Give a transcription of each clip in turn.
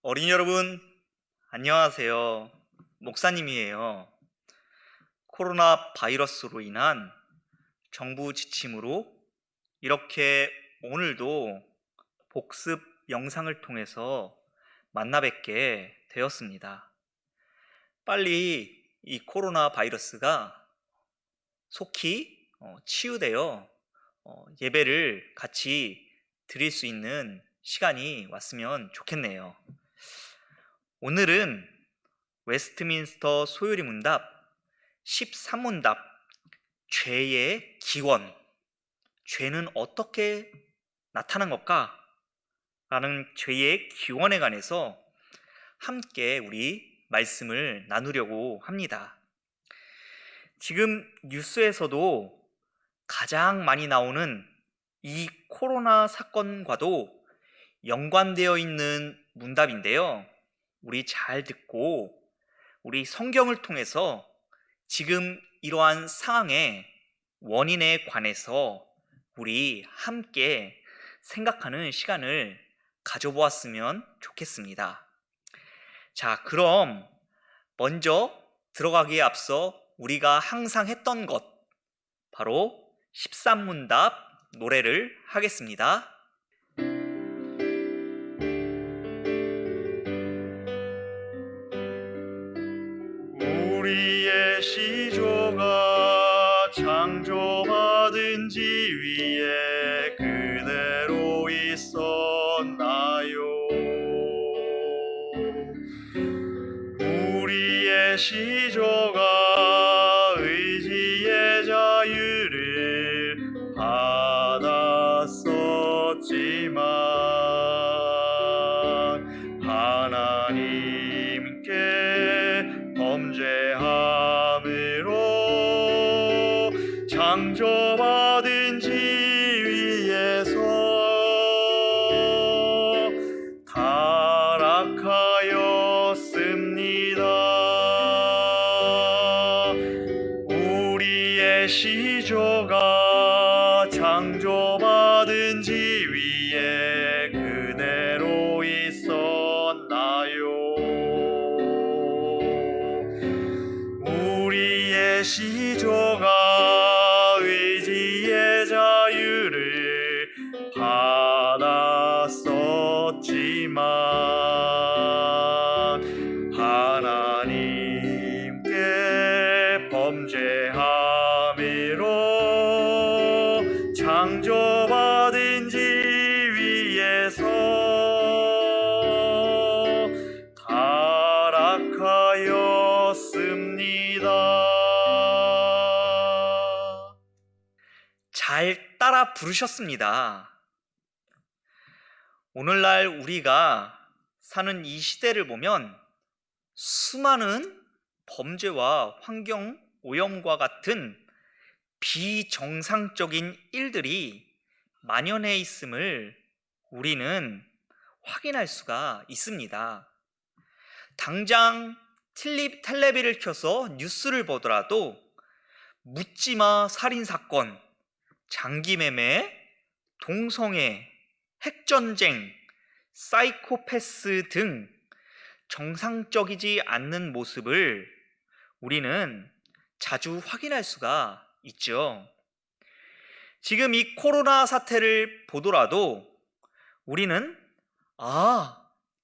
어린이 여러분, 안녕하세요. 목사님이에요. 코로나 바이러스로 인한 정부 지침으로 이렇게 오늘도 복습 영상을 통해서 만나 뵙게 되었습니다. 빨리 이 코로나 바이러스가 속히 치유되어 예배를 같이 드릴 수 있는 시간이 왔으면 좋겠네요. 오늘은 웨스트민스터 소요리 문답 13문답 죄의 기원, 죄는 어떻게 나타난 것까? 라는 죄의 기원에 관해서 함께 우리 말씀을 나누려고 합니다. 지금 뉴스에서도 가장 많이 나오는 이 코로나 사건과도 연관되어 있는 문답인데요. 우리 잘 듣고 우리 성경을 통해서 지금 이러한 상황의 원인에 관해서 우리 함께 생각하는 시간을 가져보았으면 좋겠습니다. 자, 그럼 먼저 들어가기에 앞서 우리가 항상 했던 것, 바로 13문답 노래를 하겠습니다. 우리의 시조가 창조받은 지 위에 그대로 있었나요? 우리의 시조가 의지의 자유를 받았었지만 하나님께 범죄함으로 창조받은 지 위에서 타락하였습니다. 우리의 시조가 창조받은 지 위에 그대로 있었나요? 우리의 시조가 의지의 자유를 받았었지만 하나님께 범죄함으로 창조받은 지 위에서 타락하였습니다. 잘 따라 부르셨습니다. 오늘날 우리가 사는 이 시대를 보면 수많은 범죄와 환경 오염과 같은 비정상적인 일들이 만연해 있음을 우리는 확인할 수가 있습니다. 당장 텔레비를 켜서 뉴스를 보더라도 묻지마 살인사건, 장기매매, 동성애, 핵전쟁, 사이코패스 등 정상적이지 않는 모습을 우리는 자주 확인할 수가 있죠. 지금 이 코로나 사태를 보더라도 우리는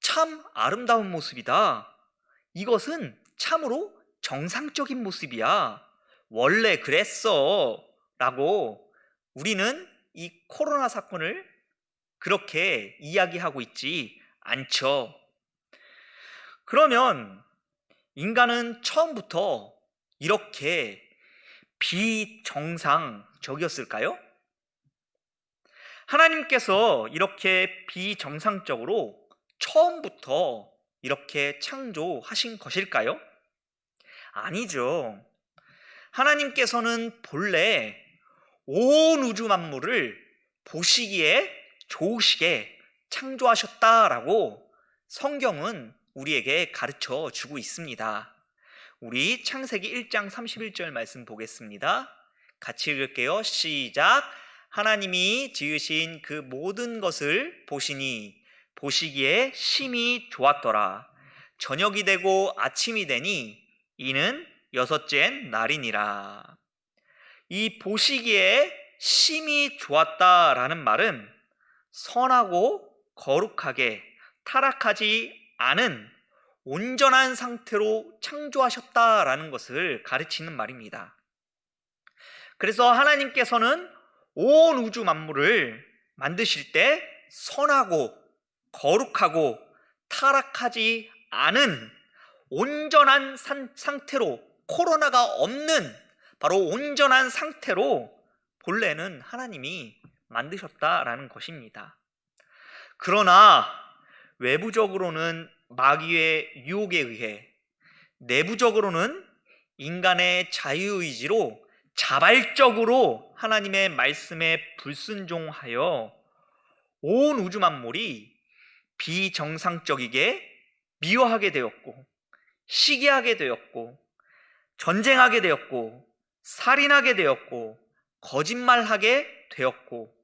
참 아름다운 모습이다. 이것은 참으로 정상적인 모습이야. 원래 그랬어. 라고 우리는 이 코로나 사건을 그렇게 이야기하고 있지 않죠. 그러면 인간은 처음부터 이렇게 비정상적이었을까요? 하나님께서 이렇게 비정상적으로 처음부터 이렇게 창조하신 것일까요? 아니죠. 하나님께서는 본래 온 우주 만물을 보시기에 좋으시게 창조하셨다라고 성경은 우리에게 가르쳐 주고 있습니다. 우리 창세기 1장 31절 말씀 보겠습니다. 같이 읽을게요. 시작. 하나님이 지으신 그 모든 것을 보시니 보시기에 심히 좋았더라. 저녁이 되고 아침이 되니 이는 여섯째 날이니라. 이 보시기에 심히 좋았다라는 말은 선하고 거룩하게 타락하지 않은 온전한 상태로 창조하셨다라는 것을 가르치는 말입니다. 그래서 하나님께서는 온 우주 만물을 만드실 때 선하고 거룩하고 타락하지 않은 온전한 상태로, 코로나가 없는 바로 온전한 상태로 본래는 하나님이 만드셨다라는 것입니다. 그러나 외부적으로는 마귀의 유혹에 의해, 내부적으로는 인간의 자유의지로 자발적으로 하나님의 말씀에 불순종하여 온 우주 만물이 비정상적이게 미워하게 되었고, 시기하게 되었고, 전쟁하게 되었고, 살인하게 되었고, 거짓말하게 되었고,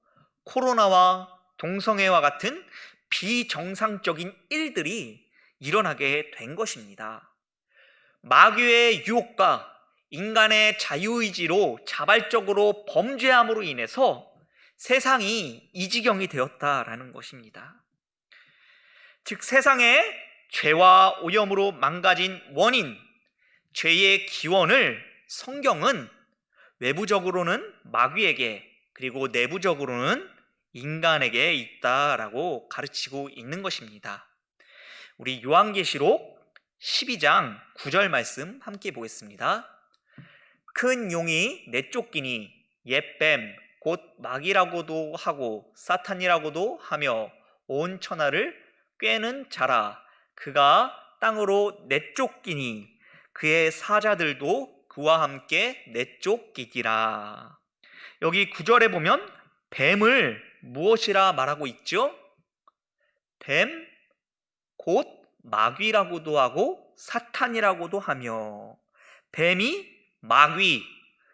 코로나와 동성애와 같은 비정상적인 일들이 일어나게 된 것입니다. 마귀의 유혹과 인간의 자유의지로 자발적으로 범죄함으로 인해서 세상이 이 지경이 되었다라는 것입니다. 즉, 세상의 죄와 오염으로 망가진 원인, 죄의 기원을 성경은 외부적으로는 마귀에게, 그리고 내부적으로는 인간에게 있다라고 가르치고 있는 것입니다. 우리 요한계시록 12장 9절 말씀 함께 보겠습니다. 큰 용이 내쫓기니 옛뱀 곧 마귀라고도 하고 사탄이라고도 하며 온 천하를 꿰는 자라. 그가 땅으로 내쫓기니 그의 사자들도 그와 함께 내쫓기기라. 여기 9절에 보면 뱀을 무엇이라 말하고 있죠? 뱀 곧 마귀라고도 하고 사탄이라고도 하며, 뱀이 마귀,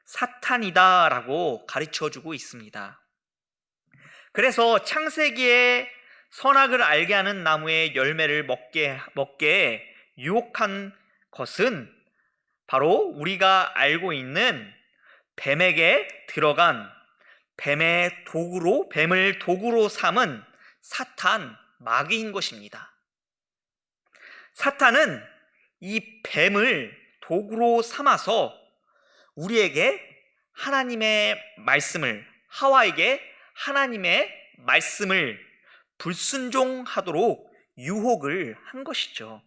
사탄이다라고 가르쳐주고 있습니다. 그래서 창세기에 선악을 알게 하는 나무의 열매를 먹게 유혹한 것은 바로 우리가 알고 있는 뱀에게 들어간 뱀을 도구로 삼은 사탄, 마귀인 것입니다. 사탄은 이 뱀을 도구로 삼아서 우리에게 하나님의 말씀을, 하와에게 하나님의 말씀을 불순종하도록 유혹을 한 것이죠.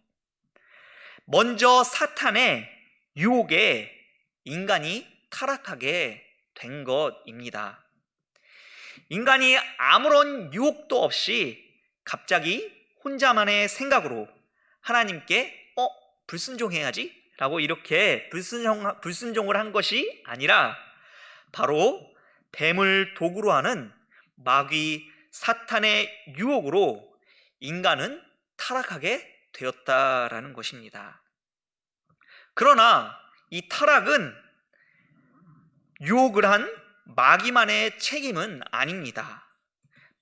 먼저 사탄의 유혹에 인간이 타락하게 된 것입니다. 인간이 아무런 유혹도 없이 갑자기 혼자만의 생각으로 하나님께 불순종해야지 라고 이렇게 불순종을 한 것이 아니라 바로 뱀을 도구로 하는 마귀 사탄의 유혹으로 인간은 타락하게 되었다라는 것입니다. 그러나 이 타락은 유혹을 한 마귀만의 책임은 아닙니다.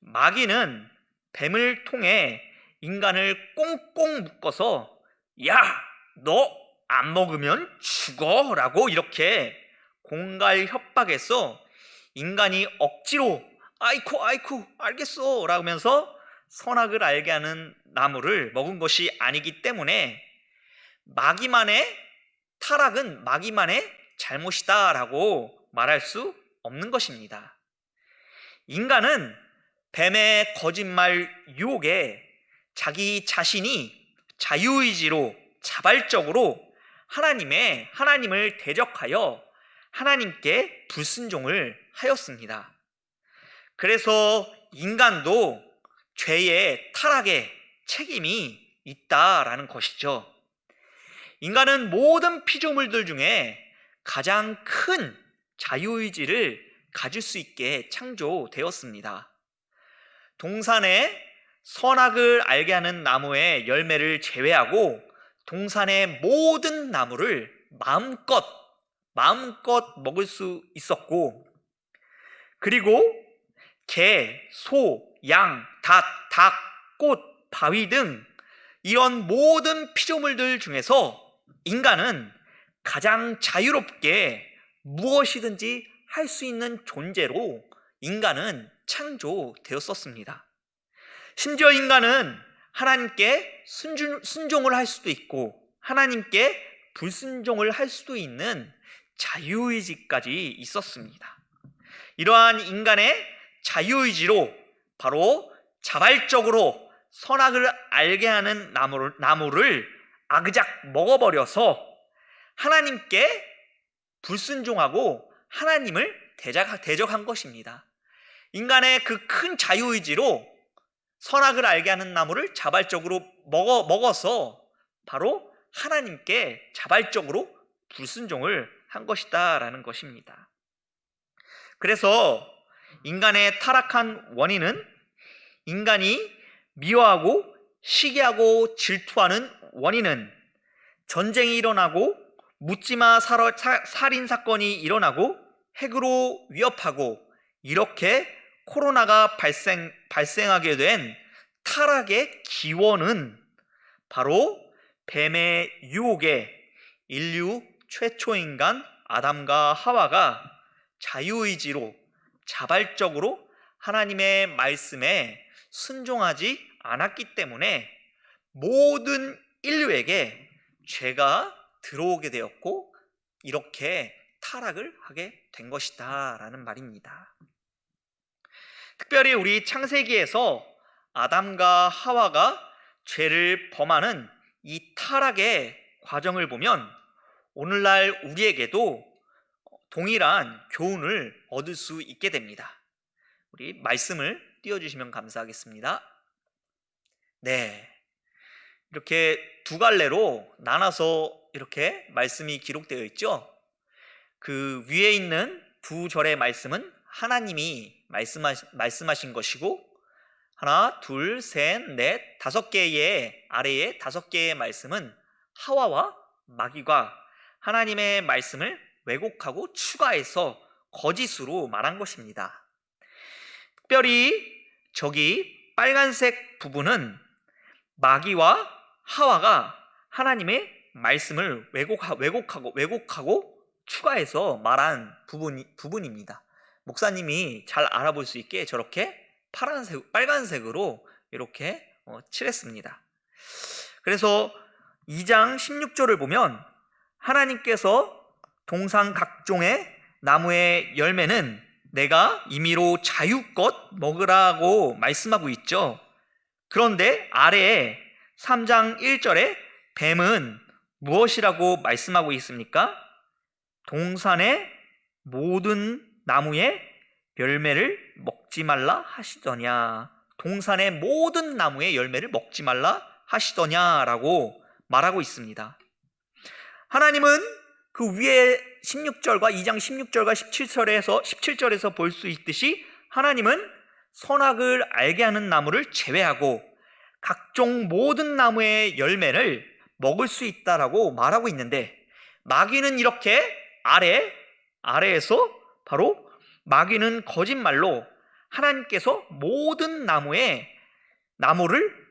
마귀는 뱀을 통해 인간을 꽁꽁 묶어서 야, 너 안 먹으면 죽어 라고 이렇게 공갈 협박해서 인간이 억지로 아이쿠 알겠어 라면서 선악을 알게 하는 나무를 먹은 것이 아니기 때문에 마귀만의 타락은 마귀만의 잘못이다 라고 말할 수 없는 것입니다. 인간은 뱀의 거짓말 유혹에 자기 자신이 자유의지로 자발적으로 하나님을 대적하여 하나님께 불순종을 하였습니다. 그래서 인간도 죄의 타락의 책임이 있다라는 것이죠. 인간은 모든 피조물들 중에 가장 큰 자유의지를 가질 수 있게 창조되었습니다. 동산에 선악을 알게 하는 나무의 열매를 제외하고 동산의 모든 나무를 마음껏 먹을 수 있었고, 그리고 개, 소, 양, 닭, 꽃 바위 등 이런 모든 피조물들 중에서 인간은 가장 자유롭게 무엇이든지 할 수 있는 존재로 인간은 창조되었었습니다. 심지어 인간은 하나님께 순종을 할 수도 있고 하나님께 불순종을 할 수도 있는 자유의지까지 있었습니다. 이러한 인간의 자유의지로 바로 자발적으로 선악을 알게 하는 나무를 아그작 먹어버려서 하나님께 불순종하고 하나님을 대적한 것입니다. 인간의 그 큰 자유의지로 선악을 알게 하는 나무를 자발적으로 먹어서 바로 하나님께 자발적으로 불순종을 한 것이다라는 것입니다. 그래서 인간의 타락한 원인은 인간이 미워하고 시기하고 질투하는 원인은 전쟁이 일어나고 묻지마 살인 사건이 일어나고 핵으로 위협하고 이렇게 코로나가 발생하게 된 타락의 기원은 바로 뱀의 유혹에 인류 최초 인간 아담과 하와가 자유의지로 자발적으로 하나님의 말씀에 순종하지 않았기 때문에 모든 인류에게 죄가 들어오게 되었고 이렇게 타락을 하게 된 것이다 라는 말입니다. 특별히 우리 창세기에서 아담과 하와가 죄를 범하는 이 타락의 과정을 보면 오늘날 우리에게도 동일한 교훈을 얻을 수 있게 됩니다. 우리 말씀을 띄워주시면 감사하겠습니다. 네, 이렇게 두 갈래로 나눠서 이렇게 말씀이 기록되어 있죠. 그 위에 있는 두 절의 말씀은 하나님이 말씀하신 것이고 하나, 둘, 셋, 넷, 5개의 아래에 5개의 말씀은 하와와 마귀가 하나님의 말씀을 왜곡하고 추가해서 거짓으로 말한 것입니다. 특별히 저기 빨간색 부분은 마귀와 하와가 하나님의 말씀을 왜곡하고 추가해서 말한 부분입니다. 목사님이 잘 알아볼 수 있게 저렇게 빨간색으로 이렇게 칠했습니다. 그래서 2장 16절을 보면 하나님께서 동산 각종의 나무의 열매는 내가 임의로 자유껏 먹으라고 말씀하고 있죠. 그런데 아래에 3장 1절에 뱀은 무엇이라고 말씀하고 있습니까? 동산의 모든 나무의 열매를 먹지 말라 하시더냐. 동산의 모든 나무의 열매를 먹지 말라 하시더냐라고 말하고 있습니다. 하나님은 그 위에 16절과 2장 16절과 17절에서 볼 수 있듯이 하나님은 선악을 알게 하는 나무를 제외하고 각종 모든 나무의 열매를 먹을 수 있다라고 말하고 있는데 마귀는 이렇게 아래에서 바로 마귀는 거짓말로 하나님께서 모든 나무를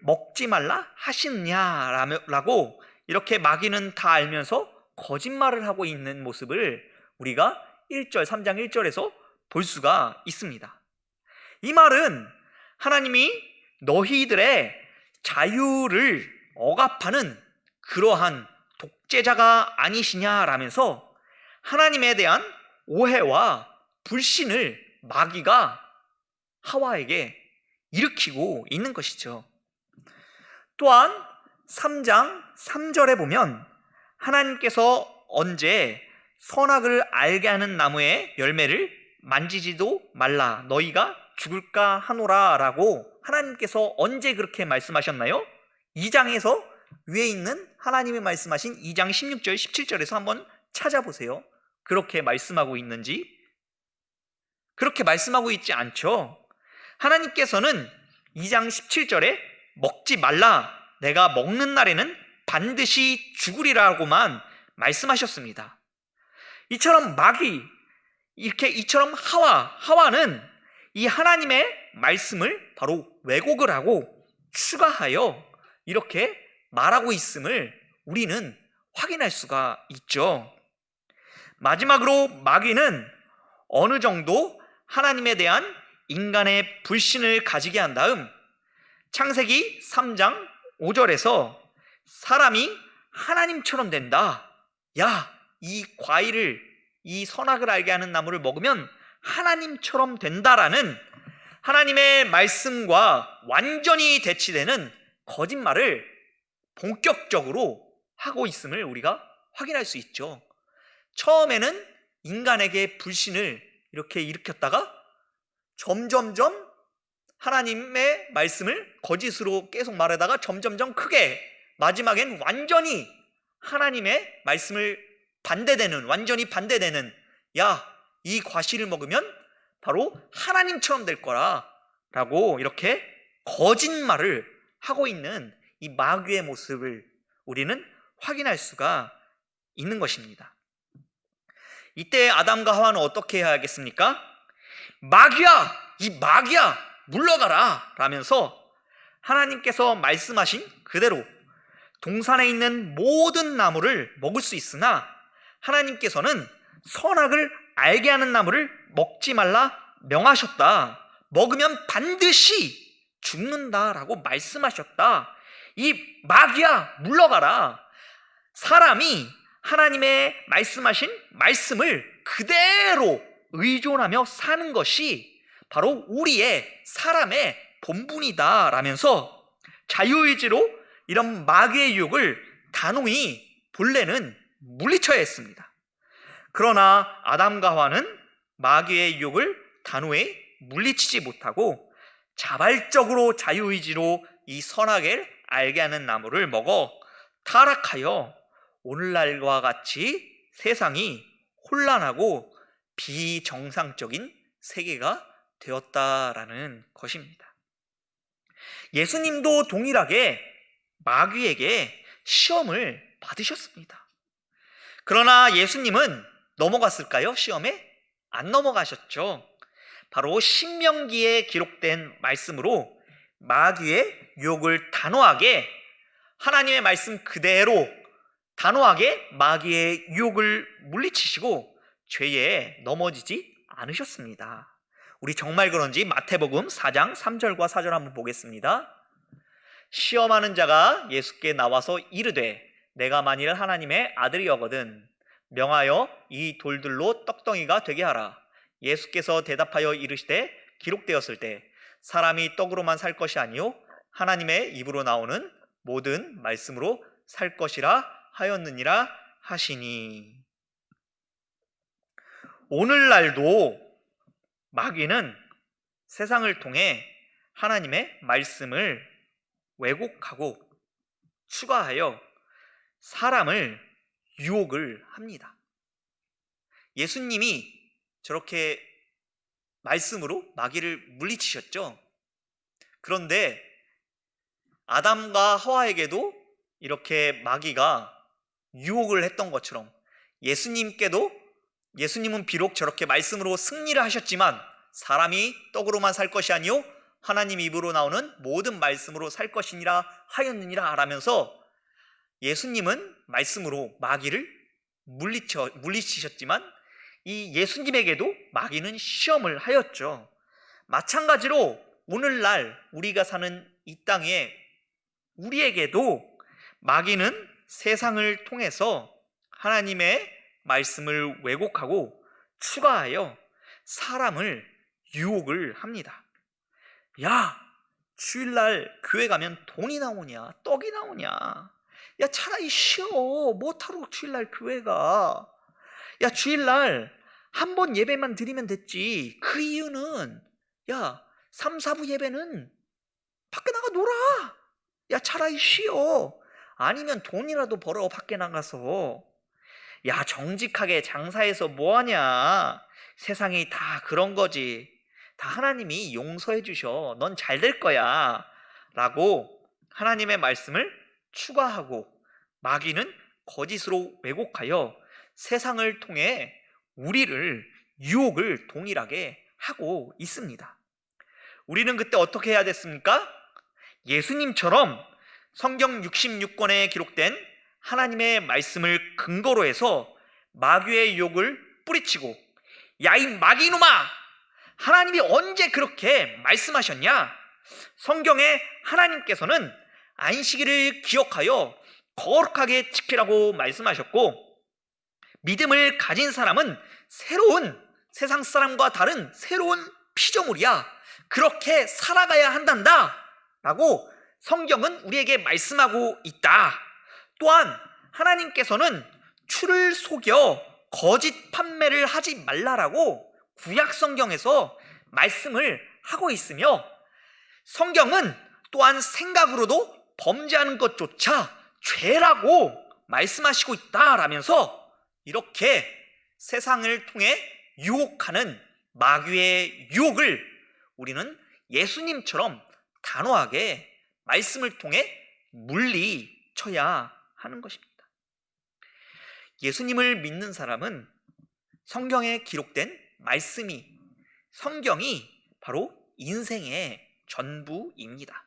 먹지 말라 하시느냐라고 이렇게 마귀는 다 알면서 거짓말을 하고 있는 모습을 우리가 3장 1절에서 볼 수가 있습니다. 이 말은 하나님이 너희들의 자유를 억압하는 그러한 독재자가 아니시냐라면서 하나님에 대한 오해와 불신을 마귀가 하와에게 일으키고 있는 것이죠. 또한 3장 3절에 보면 하나님께서 언제 선악을 알게 하는 나무의 열매를 만지지도 말라 너희가 죽을까 하노라 라고 하나님께서 언제 그렇게 말씀하셨나요? 2장에서 위에 있는 하나님이 말씀하신 2장 16절 17절에서 한번 찾아보세요. 그렇게 말씀하고 있는지. 그렇게 말씀하고 있지 않죠. 하나님께서는 2장 17절에 먹지 말라 내가 먹는 날에는 반드시 죽으리라고만 말씀하셨습니다. 이처럼 이처럼 하와는 이 하나님의 말씀을 바로 왜곡을 하고 추가하여 이렇게 말하고 있음을 우리는 확인할 수가 있죠. 마지막으로 마귀는 어느 정도 하나님에 대한 인간의 불신을 가지게 한 다음 창세기 3장 5절에서 사람이 하나님처럼 된다. 야, 이 과일을, 이 선악을 알게 하는 나무를 먹으면 하나님처럼 된다라는 하나님의 말씀과 완전히 대치되는 거짓말을 본격적으로 하고 있음을 우리가 확인할 수 있죠. 처음에는 인간에게 불신을 이렇게 일으켰다가 점점점 하나님의 말씀을 거짓으로 계속 말하다가 점점점 크게, 마지막엔 완전히 하나님의 말씀을 완전히 반대되는, 야, 이 과실을 먹으면 바로 하나님처럼 될 거라 라고 이렇게 거짓말을 하고 있는 이 마귀의 모습을 우리는 확인할 수가 있는 것입니다. 이때 아담과 하와는 어떻게 해야 하겠습니까? 마귀야, 이 마귀야, 물러가라 라면서 하나님께서 말씀하신 그대로 동산에 있는 모든 나무를 먹을 수 있으나 하나님께서는 선악을 알게 하는 나무를 먹지 말라 명하셨다. 먹으면 반드시 죽는다라고 말씀하셨다. 이 마귀야, 물러가라. 사람이 하나님의 말씀하신 말씀을 그대로 의존하며 사는 것이 바로 우리의 사람의 본분이다 라면서 자유의지로 이런 마귀의 유혹을 단호히 본래는 물리쳐야 했습니다. 그러나 아담과 하와는 마귀의 유혹을 단호히 물리치지 못하고 자발적으로 자유의지로 이 선악을 알게 하는 나무를 먹어 타락하여 오늘날과 같이 세상이 혼란하고 비정상적인 세계가 되었다라는 것입니다. 예수님도 동일하게 마귀에게 시험을 받으셨습니다. 그러나 예수님은 넘어갔을까요? 시험에? 안 넘어가셨죠. 바로 신명기에 기록된 말씀으로 마귀의 유혹을 단호하게, 하나님의 말씀 그대로 단호하게 마귀의 유혹을 물리치시고 죄에 넘어지지 않으셨습니다. 우리 정말 그런지 마태복음 4장 3절과 4절 한번 보겠습니다. 시험하는 자가 예수께 나와서 이르되 내가 만일 하나님의 아들이거든 명하여 이 돌들로 떡덩이가 되게 하라. 예수께서 대답하여 이르시되 기록되었을 때 사람이 떡으로만 살 것이 아니요 하나님의 입으로 나오는 모든 말씀으로 살 것이라 하였느니라 하시니. 오늘날도 마귀는 세상을 통해 하나님의 말씀을 왜곡하고 추가하여 사람을 유혹을 합니다. 예수님이 저렇게 말씀으로 마귀를 물리치셨죠. 그런데 아담과 하와에게도 이렇게 마귀가 유혹을 했던 것처럼 예수님은 비록 저렇게 말씀으로 승리를 하셨지만 사람이 떡으로만 살 것이 아니요 하나님 입으로 나오는 모든 말씀으로 살 것이니라 하였느니라 라면서 예수님은 말씀으로 마귀를 물리치셨지만 이 예수님에게도 마귀는 시험을 하였죠. 마찬가지로 오늘날 우리가 사는 이 땅에 우리에게도 마귀는 세상을 통해서 하나님의 말씀을 왜곡하고 추가하여 사람을 유혹을 합니다. 야, 주일날 교회 가면 돈이 나오냐, 떡이 나오냐. 야, 차라리 쉬어. 뭐하러 주일날 교회 가. 야, 주일날 한 번 예배만 드리면 됐지. 그 이유는 야, 3, 4부 예배는 밖에 나가 놀아. 야, 차라리 쉬어. 아니면 돈이라도 벌어 밖에 나가서. 야, 정직하게 장사해서 뭐하냐. 세상이 다 그런 거지. 다 하나님이 용서해 주셔. 넌 잘 될 거야 라고 하나님의 말씀을 추가하고 마귀는 거짓으로 왜곡하여 세상을 통해 우리를 유혹을 동일하게 하고 있습니다. 우리는 그때 어떻게 해야 됐습니까? 예수님처럼 성경 66권에 기록된 하나님의 말씀을 근거로 해서 마귀의 유혹을 뿌리치고, 야 이 마귀놈아, 하나님이 언제 그렇게 말씀하셨냐? 성경에 하나님께서는 안식일을 기억하여 거룩하게 지키라고 말씀하셨고, 믿음을 가진 사람은 새로운, 세상 사람과 다른 새로운 피조물이야, 그렇게 살아가야 한단다 라고 성경은 우리에게 말씀하고 있다. 또한 하나님께서는 추를 속여 거짓 판매를 하지 말라라고 구약 성경에서 말씀을 하고 있으며, 성경은 또한 생각으로도 범죄하는 것조차 죄라고 말씀하시고 있다라면서 이렇게 세상을 통해 유혹하는 마귀의 유혹을 우리는 예수님처럼 단호하게 말씀을 통해 물리쳐야 하는 것입니다. 예수님을 믿는 사람은 성경에 기록된 말씀이, 성경이 바로 인생의 전부입니다.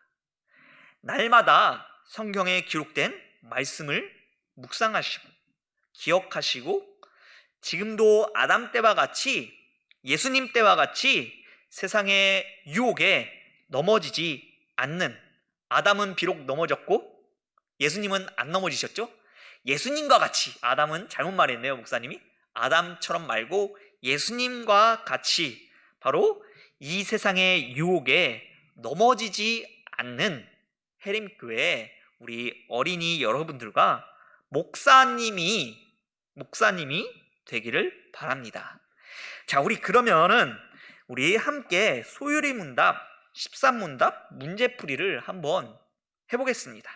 날마다 성경에 기록된 말씀을 묵상하시고 기억하시고, 지금도 아담 때와 같이, 예수님 때와 같이 세상의 유혹에 넘어지지 않는, 아담은 비록 넘어졌고 예수님은 안 넘어지셨죠? 예수님과 같이, 아담은 잘못 말했네요 목사님이, 아담처럼 말고 예수님과 같이 바로 이 세상의 유혹에 넘어지지 않는 해림교회 우리 어린이 여러분들과 목사님이 되기를 바랍니다. 자, 우리 그러면은 우리 함께 소율이 문답 13문답 문제풀이를 한번 해보겠습니다.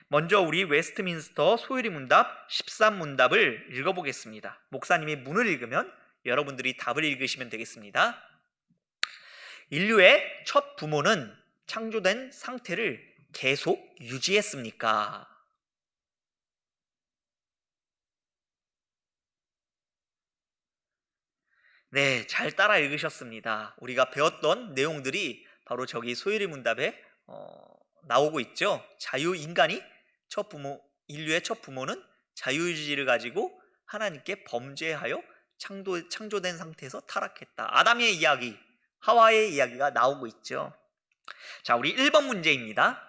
먼저 우리 웨스트민스터 소율이 문답 13문답을 읽어보겠습니다. 목사님이 문을 읽으면 여러분들이 답을 읽으시면 되겠습니다. 인류의 첫 부모는 창조된 상태를 계속 유지했습니까? 네, 잘 따라 읽으셨습니다. 우리가 배웠던 내용들이 바로 저기 소율이 문답에 나오고 있죠. 인류의 첫 부모는 자유의지를 가지고 하나님께 범죄하여 창조된 상태에서 타락했다. 아담의 이야기, 하와의 이야기가 나오고 있죠. 자, 우리 1번 문제입니다.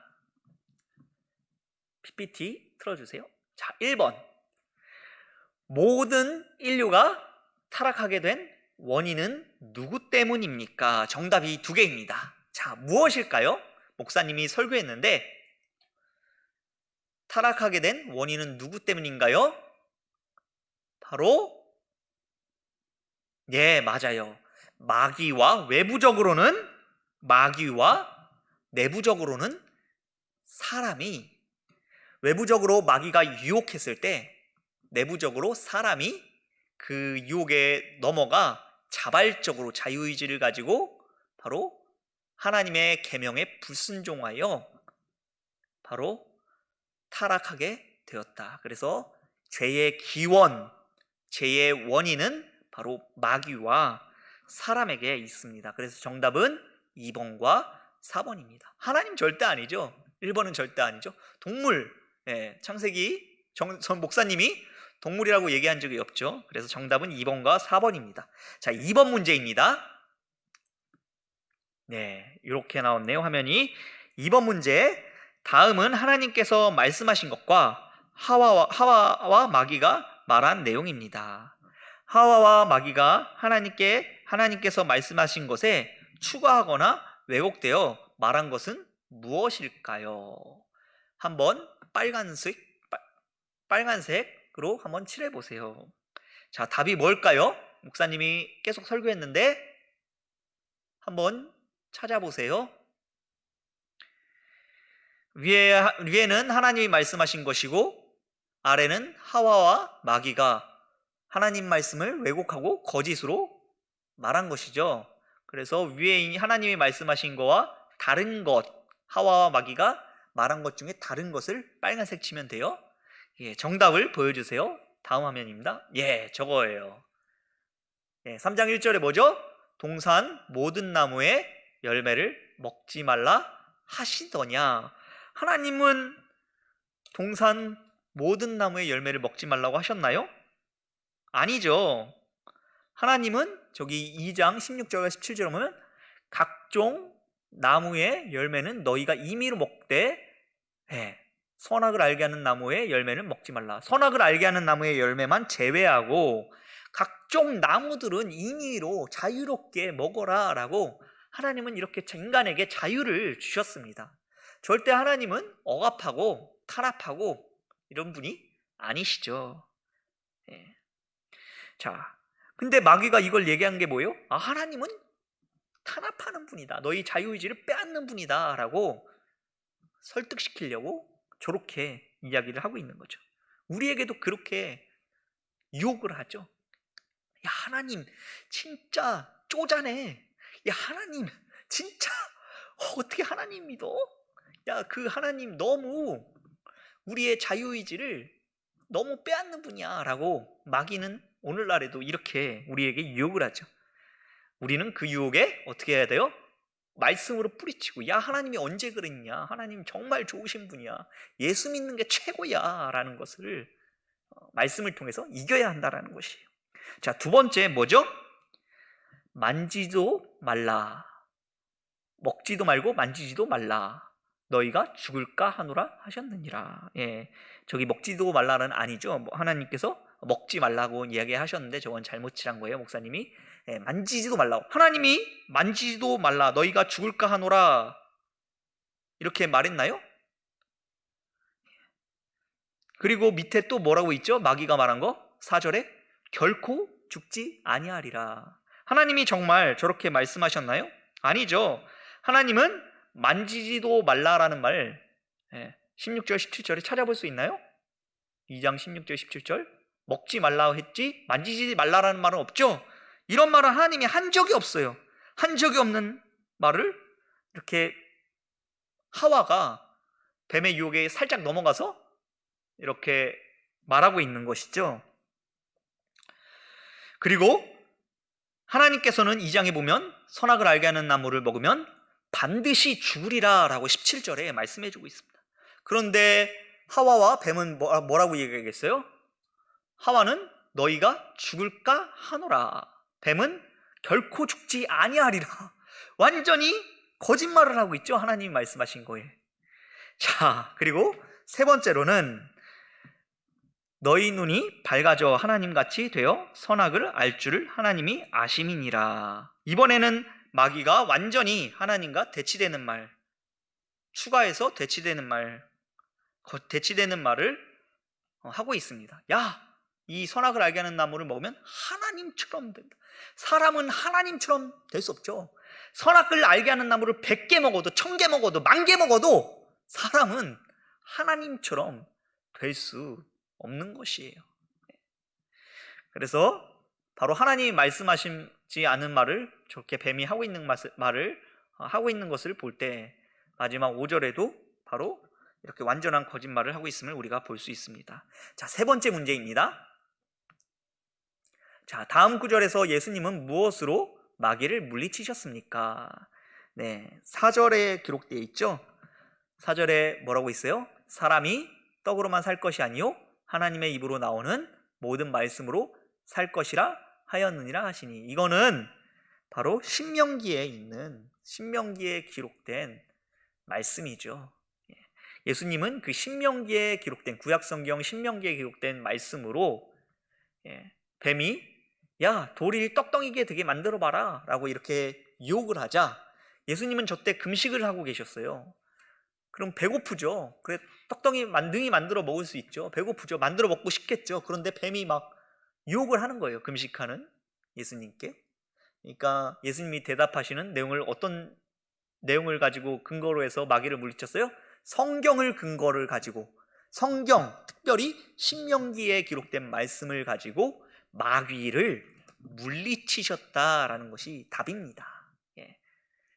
PPT 틀어주세요. 자, 1번. 모든 인류가 타락하게 된 원인은 누구 때문입니까? 정답이 두 개입니다. 자, 무엇일까요? 목사님이 설교했는데 타락하게 된 원인은 누구 때문인가요? 바로 맞아요. 마귀와 내부적으로는 사람이, 외부적으로 마귀가 유혹했을 때 내부적으로 사람이 그 유혹에 넘어가 자발적으로 자유의지를 가지고 바로 하나님의 계명에 불순종하여 바로 타락하게 되었다. 그래서 죄의 기원, 죄의 원인은 바로 마귀와 사람에게 있습니다. 그래서 정답은 2번과 4번입니다. 하나님 절대 아니죠. 1번은 절대 아니죠. 동물, 창세기 전 목사님이 동물이라고 얘기한 적이 없죠. 그래서 정답은 2번과 4번입니다. 자, 2번 문제입니다. 네, 이렇게 나왔네요, 화면이. 2번 문제. 다음은 하나님께서 말씀하신 것과 하와와 마귀가 말한 내용입니다. 하와와 마귀가 하나님께서 말씀하신 것에 추가하거나 왜곡되어 말한 것은 무엇일까요? 한번 빨간색으로 한번 칠해 보세요. 자, 답이 뭘까요? 목사님이 계속 설교했는데 한번 찾아보세요. 위에는 하나님이 말씀하신 것이고 아래는 하와와 마귀가 하나님 말씀을 왜곡하고 거짓으로 말한 것이죠. 그래서 위에 하나님이 말씀하신 거와 다른 것, 하와와 마귀가 말한 것 중에 다른 것을 빨간색 치면 돼요. 정답을 보여주세요. 다음 화면입니다. 저거예요. 3장 1절에 뭐죠? 동산 모든 나무의 열매를 먹지 말라 하시더냐? 하나님은 동산 모든 나무의 열매를 먹지 말라고 하셨나요? 아니죠. 하나님은 저기 2장 16절과 17절에 보면 각종 나무의 열매는 너희가 임의로 먹되 선악을 알게 하는 나무의 열매는 먹지 말라. 선악을 알게 하는 나무의 열매만 제외하고 각종 나무들은 임의로 자유롭게 먹어라 라고 하나님은 이렇게 인간에게 자유를 주셨습니다. 절대 하나님은 억압하고 탄압하고 이런 분이 아니시죠. 자, 근데 마귀가 이걸 얘기한 게 뭐예요? 하나님은 탄압하는 분이다. 너희 자유의지를 빼앗는 분이다 라고 설득시키려고 저렇게 이야기를 하고 있는 거죠. 우리에게도 그렇게 유혹을 하죠. 야, 하나님 진짜 쪼잔해. 야, 하나님 진짜 어떻게 하나님 믿어? 야, 그 하나님 너무 우리의 자유의지를 너무 빼앗는 분이야 라고 마귀는 오늘날에도 이렇게 우리에게 유혹을 하죠. 우리는 그 유혹에 어떻게 해야 돼요? 말씀으로 뿌리치고, 야, 하나님이 언제 그랬냐? 하나님 정말 좋으신 분이야. 예수 믿는 게 최고야 라는 것을 말씀을 통해서 이겨야 한다라는 것이에요. 자, 두 번째 뭐죠? 만지도 말라. 먹지도 말고 만지지도 말라. 너희가 죽을까 하노라 하셨느니라. 저기 먹지도 말라는 아니죠. 하나님께서 먹지 말라고 이야기하셨는데 저건 잘못 칠한 거예요, 목사님이. 만지지도 말라고. 하나님이 만지지도 말라. 너희가 죽을까 하노라. 이렇게 말했나요? 그리고 밑에 또 뭐라고 있죠? 마귀가 말한 거? 4절에 결코 죽지 아니하리라. 하나님이 정말 저렇게 말씀하셨나요? 아니죠. 하나님은 만지지도 말라라는 말 16절 17절에 찾아볼 수 있나요? 2장 16절 17절 먹지 말라 했지 만지지 말라라는 말은 없죠. 이런 말은 하나님이 한 적이 없어요. 한 적이 없는 말을 이렇게 하와가 뱀의 유혹에 살짝 넘어가서 이렇게 말하고 있는 것이죠. 그리고 하나님께서는 2장에 보면 선악을 알게 하는 나무를 먹으면 반드시 죽으리라 라고 17절에 말씀해주고 있습니다. 그런데 하와와 뱀은 뭐라고 얘기하겠어요? 하와는 너희가 죽을까 하노라. 뱀은 결코 죽지 아니하리라. 완전히 거짓말을 하고 있죠. 하나님이 말씀하신 거에. 자, 그리고 세 번째로는 너희 눈이 밝아져 하나님같이 되어 선악을 알 줄을 하나님이 아심이니라. 이번에는 마귀가 완전히 하나님과 대치되는 말, 추가해서 대치되는 말을 하고 있습니다. 야, 이 선악을 알게 하는 나무를 먹으면 하나님처럼 된다. 사람은 하나님처럼 될 수 없죠. 선악을 알게 하는 나무를 100개 먹어도 1000개 먹어도 10,000개 먹어도 사람은 하나님처럼 될 수 없는 것이에요. 그래서 바로 하나님이 말씀하시지 않은 말을 저렇게 뱀이 하고 있는 말을 하고 있는 것을 볼 때 마지막 5절에도 바로 이렇게 완전한 거짓말을 하고 있음을 우리가 볼 수 있습니다. 자, 세 번째 문제입니다. 자, 다음 구절에서 예수님은 무엇으로 마귀를 물리치셨습니까? 4절에 기록되어 있죠. 4절에 뭐라고 있어요? 사람이 떡으로만 살 것이 아니요 하나님의 입으로 나오는 모든 말씀으로 살 것이라 하였느니라 하시니, 이거는 바로 신명기에 기록된 말씀이죠. 예수님은 그 신명기에 기록된 구약성경 신명기에 기록된 말씀으로 뱀이 야, 돌이 떡덩이게 되게 만들어 봐라 라고 이렇게 유혹을 하자 예수님은 저때 금식을 하고 계셨어요. 그럼 배고프죠. 그래, 떡덩이 능히 만들어 먹을 수 있죠. 배고프죠. 만들어 먹고 싶겠죠. 그런데 뱀이 막 유혹을 하는 거예요. 금식하는 예수님께. 그러니까 예수님이 대답하시는 내용을 어떤 내용을 가지고 근거로 해서 마귀를 물리쳤어요? 성경을 근거를 가지고, 성경, 특별히 신명기에 기록된 말씀을 가지고 마귀를 물리치셨다라는 것이 답입니다.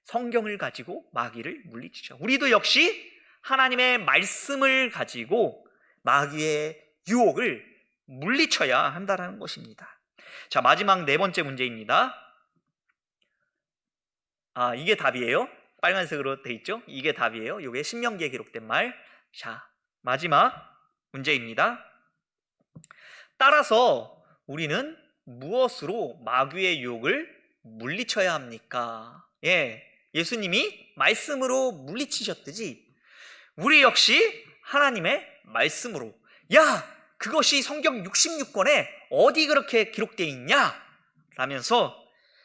성경을 가지고 마귀를 물리치죠. 우리도 역시 하나님의 말씀을 가지고 마귀의 유혹을 물리쳐야 한다는 것입니다. 자, 마지막 네 번째 문제입니다. 이게 답이에요. 빨간색으로 돼 있죠? 이게 답이에요. 이게 신명기에 기록된 말. 자, 마지막 문제입니다. 따라서 우리는 무엇으로 마귀의 유혹을 물리쳐야 합니까? 예수님이 말씀으로 물리치셨듯이 우리 역시 하나님의 말씀으로, 야, 그것이 성경 66권에 어디 그렇게 기록되어 있냐? 라면서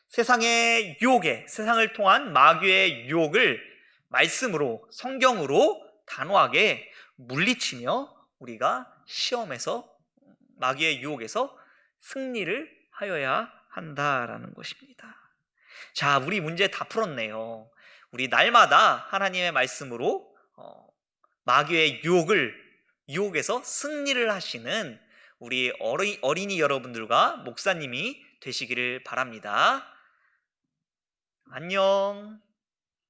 세상의 유혹에, 세상을 통한 마귀의 유혹을 말씀으로, 성경으로 단호하게 물리치며 우리가 시험에서, 마귀의 유혹에서 승리를 하여야 한다라는 것입니다. 자, 우리 문제 다 풀었네요. 우리 날마다 하나님의 말씀으로 마귀의 유혹에서 승리를 하시는 우리 어린이 여러분들과 목사님이 되시기를 바랍니다. 안녕.